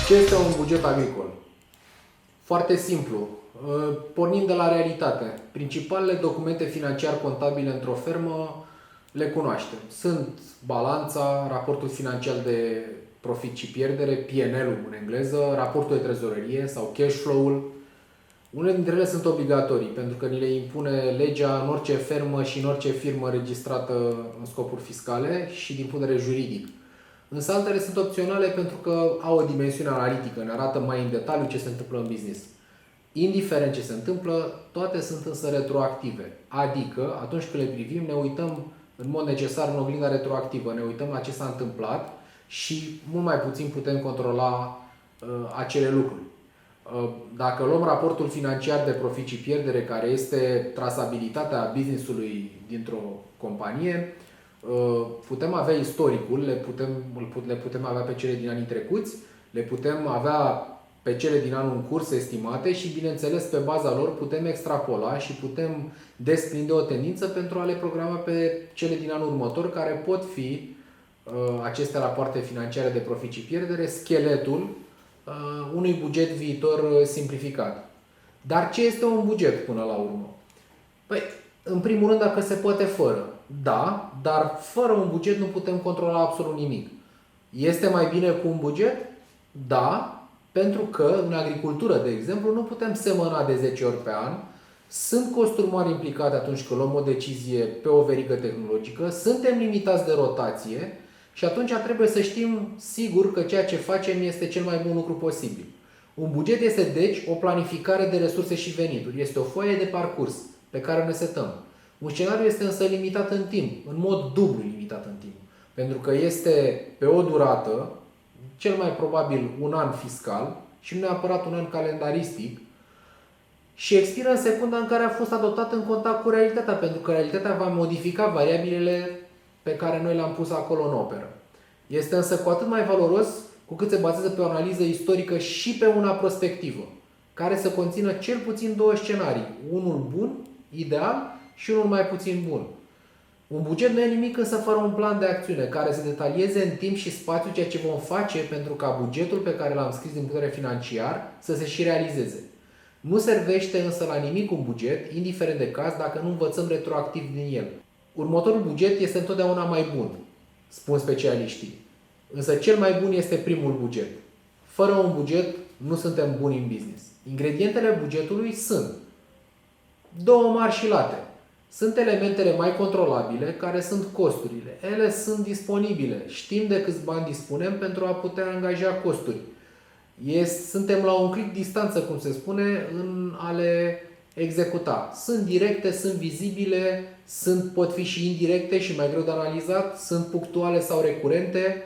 Ce este un buget agricol? Foarte simplu. Pornind de la realitate. Principalele documente financiar-contabile într-o fermă le cunoaștem. Sunt balanța, raportul financiar de profit și pierdere, P&L-ul în engleză, raportul de trezorerie sau cash flow-ul. Unele dintre ele sunt obligatorii, pentru că ni le impune legea în orice fermă și în orice firmă registrată în scopuri fiscale și din punct de vedere juridic. Însă altele sunt opționale pentru că au o dimensiune analitică, ne arată mai în detaliu ce se întâmplă în business. Indiferent ce se întâmplă, toate sunt însă retroactive. Adică, atunci când le privim, ne uităm în mod necesar în oglinda retroactivă, ne uităm la ce s-a întâmplat și mult mai puțin putem controla acele lucruri. Dacă luăm raportul financiar de profit și pierdere, care este trasabilitatea business-ului dintr-o companie, putem avea istoricul, le putem avea pe cele din anii trecuți, le putem avea pe cele din anul în curs estimate și, bineînțeles, pe baza lor putem extrapola și putem desprinde o tendință pentru a le programa pe cele din anul următor, care pot fi aceste rapoarte financiare de profit și pierdere, scheletul unui buget viitor simplificat. Dar ce este un buget până la urmă? Păi, în primul rând, dacă se poate fără. Da, dar fără un buget nu putem controla absolut nimic. Este mai bine cu un buget? Da, pentru că în agricultură, de exemplu, nu putem semăna de 10 ori pe an. Sunt costuri mari implicate atunci când luăm o decizie pe o verigă tehnologică, suntem limitați de rotație și atunci trebuie să știm sigur că ceea ce facem este cel mai bun lucru posibil. Un buget este, deci, o planificare de resurse și venituri. Este o foaie de parcurs pe care ne setăm. Un scenariu este însă limitat în timp, în mod dublu limitat în timp. Pentru că este pe o durată, cel mai probabil un an fiscal și nu neapărat un an calendaristic, și expiră în secunda în care a fost adoptat în contact cu realitatea, pentru că realitatea va modifica variabilele pe care noi le-am pus acolo în operă. Este însă cu atât mai valoros cu cât se bazează pe o analiză istorică și pe una prospectivă, care să conțină cel puțin două scenarii, unul bun, ideal, și unul mai puțin bun. Un buget nu e nimic însă fără un plan de acțiune care să detalieze în timp și spațiu ceea ce vom face pentru ca bugetul pe care l-am scris din punct de vedere financiar să se și realizeze. Nu servește însă la nimic un buget, indiferent de caz, dacă nu învățăm retroactiv din el. Următorul buget este întotdeauna mai bun, spun specialiștii. Însă cel mai bun este primul buget. Fără un buget nu suntem buni în business. Ingredientele bugetului sunt două mari și late. Sunt elementele mai controlabile, care sunt costurile. Ele sunt disponibile. Știm de câți bani dispunem pentru a putea angaja costuri. Suntem la un clic distanță, cum se spune, în a le executa. Sunt directe, sunt vizibile, pot fi și indirecte și mai greu de analizat, sunt punctuale sau recurente.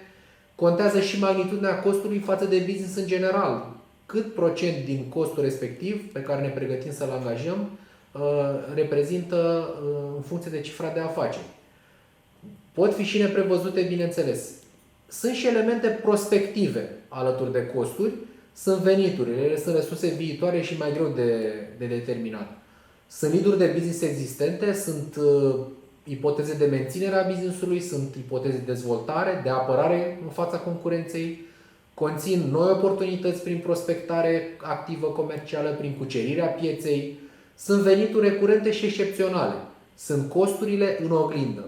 Contează și magnitudinea costului față de business în general. Cât procent din costul respectiv pe care ne pregătim să-l angajăm reprezintă în funcție de cifra de afaceri. Pot fi și neprevăzute, bineînțeles. Sunt și elemente prospective alături de costuri, sunt veniturile, ele sunt resurse viitoare și mai greu de determinat. Sunt lead-uri de business existente, sunt ipoteze de menținere a business-ului, sunt ipoteze de dezvoltare, de apărare în fața concurenței, conțin noi oportunități prin prospectare activă comercială, prin cucerirea pieței, sunt venituri recurente și excepționale, sunt costurile în oglindă.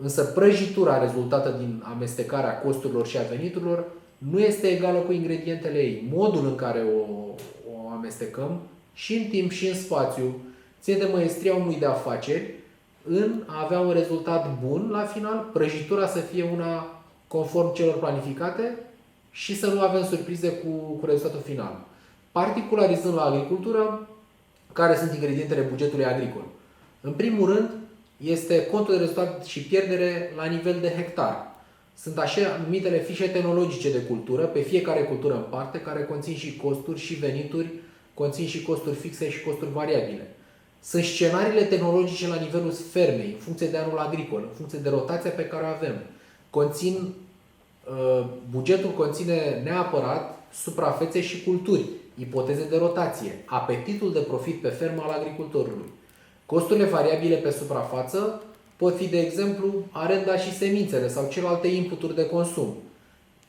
Însă prăjitura rezultată din amestecarea costurilor și a veniturilor nu este egală cu ingredientele ei. Modul în care o amestecăm și în timp și în spațiu ține de măestria omului de afaceri în a avea un rezultat bun la final, prăjitura să fie una conform celor planificate și să nu avem surprize cu rezultatul final. Particularizând la agricultură, care sunt ingredientele bugetului agricol? În primul rând, este contul de rezultat și pierdere la nivel de hectar. Sunt așa numitele fișe tehnologice de cultură, pe fiecare cultură în parte, care conțin și costuri și venituri, conțin și costuri fixe și costuri variabile. Sunt scenariile tehnologice la nivelul fermei, în funcție de anul agricol, în funcție de rotația pe care o avem. Bugetul conține neapărat suprafețe și culturi, ipoteze de rotație, apetitul de profit pe fermă al agricultorului. Costurile variabile pe suprafață pot fi, de exemplu, arenda și semințele sau celelalte inputuri de consum.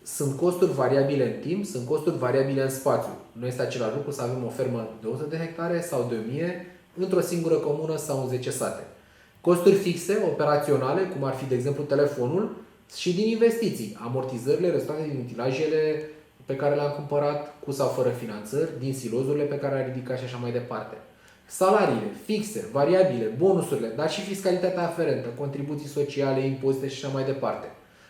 Sunt costuri variabile în timp, sunt costuri variabile în spațiu. Nu este același lucru să avem o fermă de 100 de hectare sau de 1000 într-o singură comună sau în 10 sate. Costuri fixe, operaționale, cum ar fi, de exemplu, telefonul, și din investiții, amortizările rezultate din utilajele pe care le-am cumpărat cu sau fără finanțări, din silozurile pe care le-am ridicat și așa mai departe. Salariile, fixe, variabile, bonusurile, dar și fiscalitatea aferentă, contribuții sociale, impozite și așa mai departe.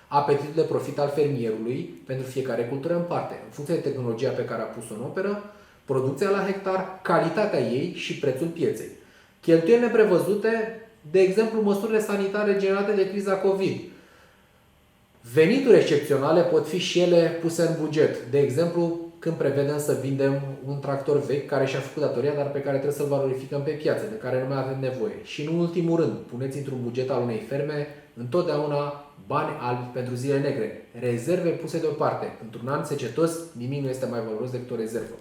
Apetitul de profit al fermierului pentru fiecare cultură în parte, în funcție de tehnologia pe care a pus-o în operă, producția la hectar, calitatea ei și prețul pieței. Cheltuieli neprevăzute, de exemplu, măsurile sanitare generate de criza COVID. Venituri excepționale pot fi și ele puse în buget. De exemplu, când prevedem să vindem un tractor vechi care și-a făcut datoria, dar pe care trebuie să-l valorificăm pe piață, de care nu mai avem nevoie. Și în ultimul rând, puneți într-un buget al unei ferme întotdeauna bani albi pentru zile negre. Rezerve puse deoparte. Într-un an secetos, nimic nu este mai valoros decât o rezervă.